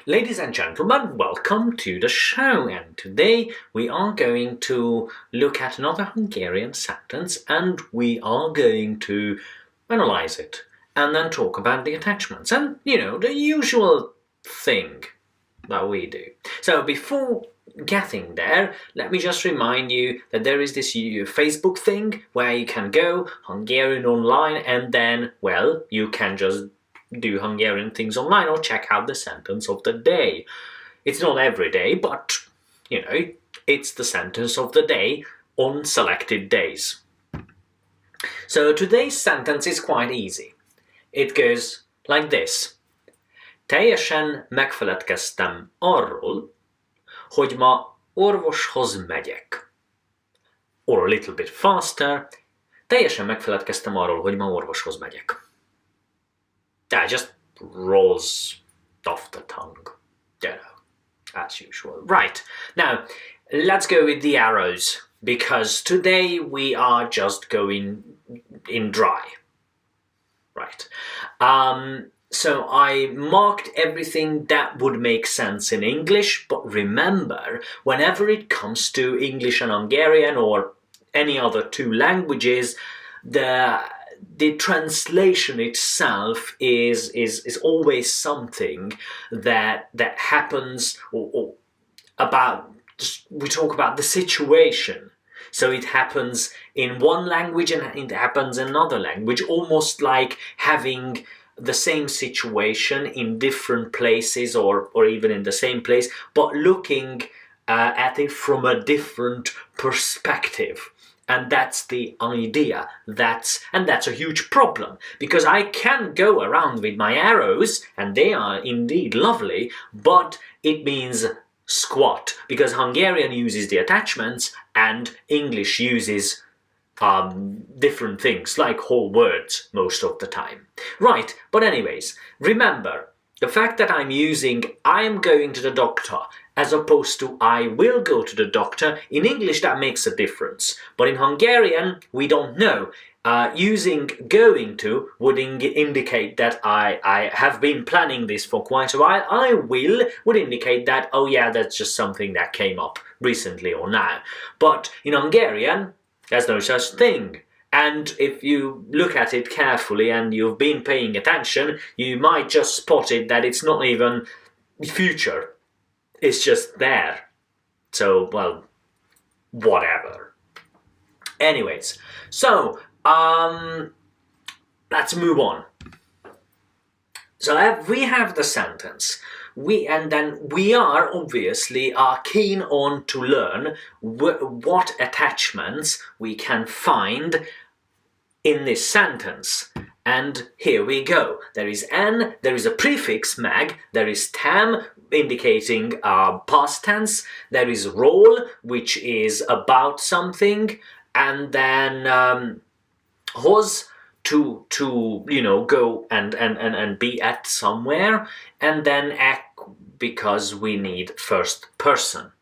Ladies and gentlemen, welcome to the show, and today we are going to look at another Hungarian sentence and we are going to analyze it and then talk about the attachments and, the usual thing that we do. So before getting there, let me just remind you that there is this Facebook thing where you can go Hungarian online and then, you can just do Hungarian things online or check out the sentence of the day. It's not every day, but, it's the sentence of the day on selected days. So today's sentence is quite easy. It goes like this. Teljesen megfeledkeztem arról, hogy ma orvoshoz megyek. Or a little bit faster. Teljesen megfeledkeztem arról, hogy ma orvoshoz megyek. That just rolls off the tongue, as usual. Right, now let's go with the arrows, because today we are just going in dry. Right, so I marked everything that would make sense in English, but remember, whenever it comes to English and Hungarian or any other two languages, the translation itself is always something that happens or about, we talk about the situation. So it happens in one language and it happens in another language, almost like having the same situation in different places or even in the same place, but looking at it from a different perspective. And that's the idea. That's a huge problem, because I can go around with my arrows, and they are indeed lovely, but it means squat, because Hungarian uses the attachments and English uses different things, like whole words most of the time. Right, but anyways, remember, the fact that I'm using I am going to the doctor as opposed to I will go to the doctor, in English that makes a difference. But in Hungarian, we don't know. Using going to would indicate that I have been planning this for quite a while. I will would indicate that, oh yeah, that's just something that came up recently or now. But in Hungarian, there's no such thing. And if you look at it carefully and you've been paying attention, you might just spot it that it's not even future. It's just there. So, whatever. Anyways, so, let's move on. So we have the sentence. We are obviously keen on to learn what attachments we can find in this sentence. And here we go. There is an, there is a prefix meg, there is tam indicating past tense, there is roll, which is about something, and then hoz, to go and be at somewhere, and then ek, because we need first person.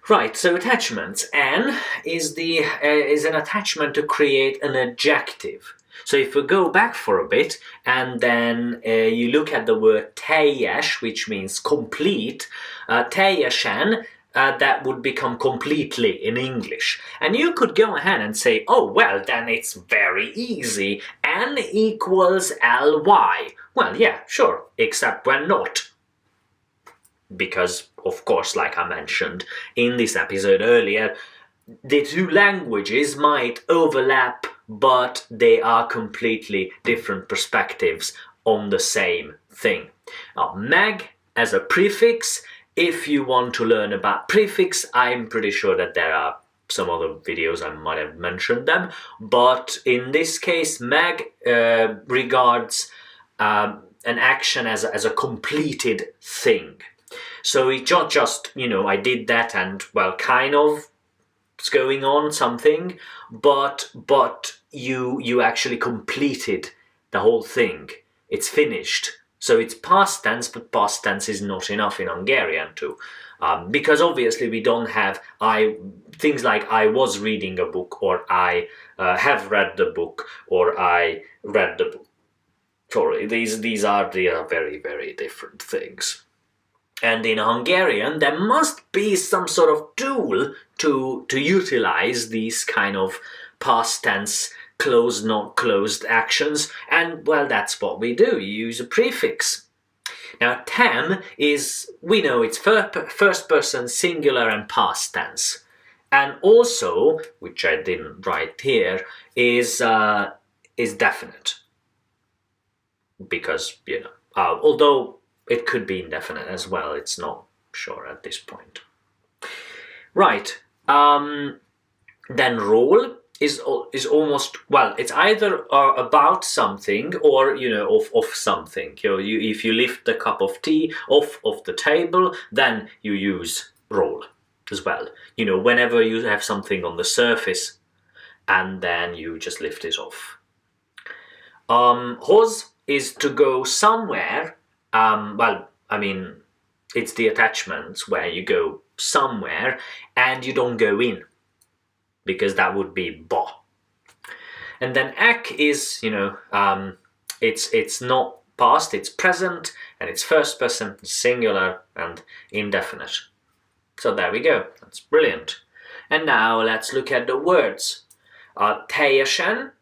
Right, so attachments. An is an attachment to create an adjective. So if we go back for a bit and then you look at the word teljes, which means complete, teljesen, that would become completely in English. And you could go ahead and say, oh, well, then it's very easy. N equals ly. Well, yeah, sure, except when not. Because, of course, like I mentioned in this episode earlier, the two languages might overlap, but they are completely different perspectives on the same thing. Now, meg as a prefix. If you want to learn about prefix, I'm pretty sure that there are some other videos I might have mentioned them, but in this case, meg regards an action as a completed thing. So it's not just, I did that and, kind of, it's going on something, but you actually completed the whole thing. It's finished. So it's past tense, but past tense is not enough in Hungarian too. Because obviously we don't have things like I was reading a book, or I have read the book, or I read the book. Sorry, these are very, very different things. And in Hungarian, there must be some sort of tool to utilize these kind of past tense, closed, not closed actions. And, well, that's what we do. You use a prefix. Now, tem is, we know it's first person singular and past tense. And also, which I didn't write here, is definite. Because, although it could be indefinite as well, it's not sure at this point. Right, then role is almost, well, it's either about something or, of something. If you lift the cup of tea off of the table, then you use roll as well. Whenever you have something on the surface and then you just lift it off. Hoz is to go somewhere. It's the attachments where you go somewhere and you don't go in, because that would be bo. And then ek is, it's not past, it's present, and it's first person singular and indefinite. So there we go. That's brilliant. And now let's look at the words. Teljesen,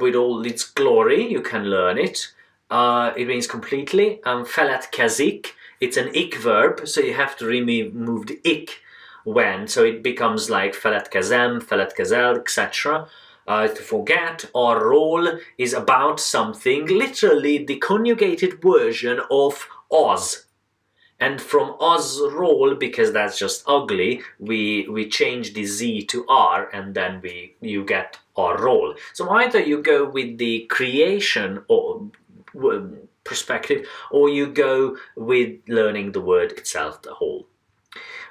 with all its glory, you can learn it. It means completely. Feledkezik, it's an ik verb, so you have to remove the ik when, so it becomes like feledkeztem, feledkezel, etc. To forget. Arról is about something, literally the conjugated version of az. And from azról, because that's just ugly, we change the z to r, and then you get arról. So either you go with the creation or perspective, or you go with learning the word itself, the whole.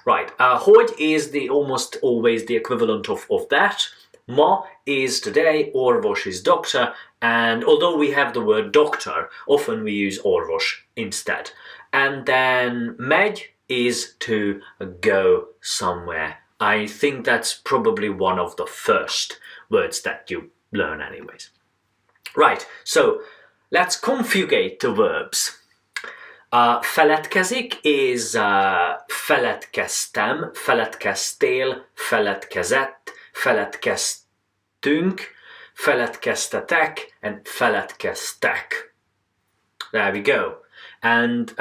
Right, hogy is almost always the equivalent of that. Ma is today, orvos is doctor, and although we have the word doctor, often we use orvos instead. And then megy is to go somewhere. I think that's probably one of the first words that you learn anyways. Right, so let's conjugate the verbs. Feledkezik is feledkeztem, feledkeztél, feledkezett, feledkeztünk, feledkeztetek, and feledkeztek. There we go. And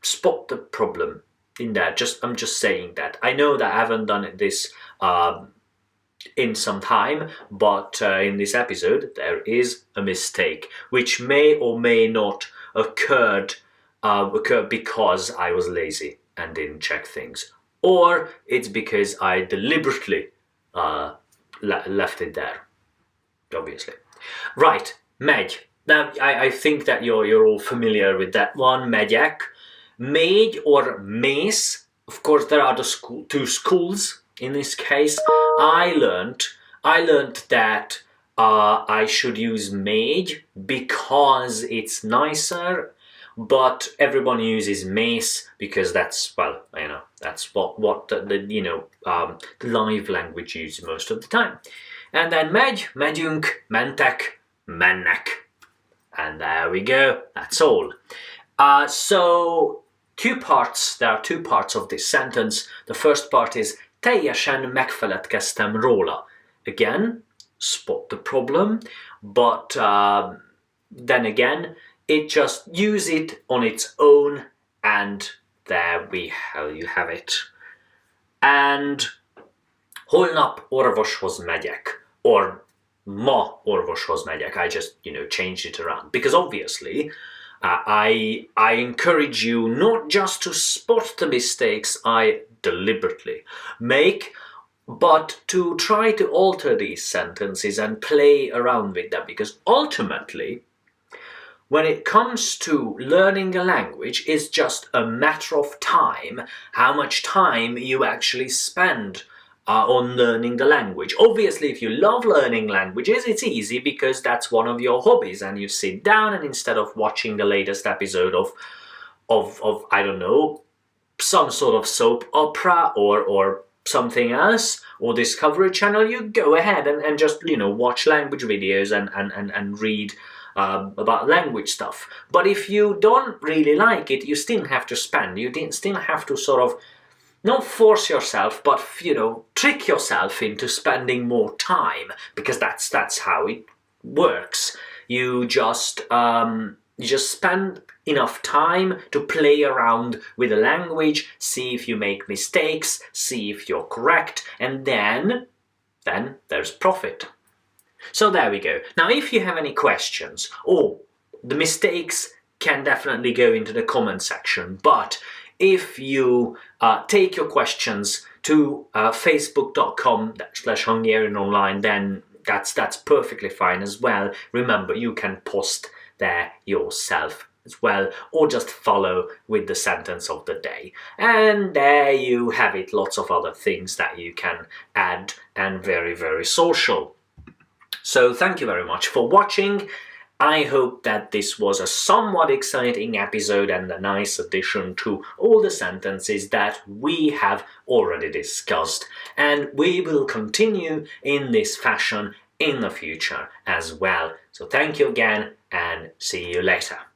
spot the problem in that. I'm just saying that. I know that I haven't done this in some time, but in this episode there is a mistake, which may or may not occur because I was lazy and didn't check things, or it's because I deliberately left it there, obviously. Right, megy. Now, I think that you're all familiar with that one, megyek. Megy or mész, of course there are the two schools in this case. I learned that I should use megy because it's nicer, but everyone uses mész because that's, well, that's what the live language uses most of the time. And then megy, megyünk, mentek, mennek. And there we go, that's all. So, there are two parts of this sentence. The first part is teljesen megfeledkeztem róla. Again, spot the problem, but then again, it just use it on its own, and there you have it. And holnap orvoshoz megyek, or ma orvoshoz megyek. I just, changed it around. Because obviously, I encourage you not just to spot the mistakes I deliberately make, but to try to alter these sentences and play around with them. Because ultimately, when it comes to learning a language, it's just a matter of time, how much time you actually spend on learning the language. Obviously, if you love learning languages, it's easy because that's one of your hobbies, and you sit down and instead of watching the latest episode of I don't know, some sort of soap opera or something else, or Discovery Channel, you go ahead and just, watch language videos and read about language stuff. But if you don't really like it, you still have to spend. You still have to sort of not force yourself, but trick yourself into spending more time, because that's how it works. You just spend enough time to play around with the language, see if you make mistakes, see if you're correct, and then there's profit. So there we go. Now, if you have any questions, or the mistakes can definitely go into the comment section, but if you take your questions to facebook.com/HungarianOnline, then that's perfectly fine as well. Remember, you can post there yourself as well, or just follow with the sentence of the day. And there you have it, lots of other things that you can add, and very, very social. So thank you very much for watching. I hope that this was a somewhat exciting episode and a nice addition to all the sentences that we have already discussed. And we will continue in this fashion in the future as well. So thank you again, and see you later.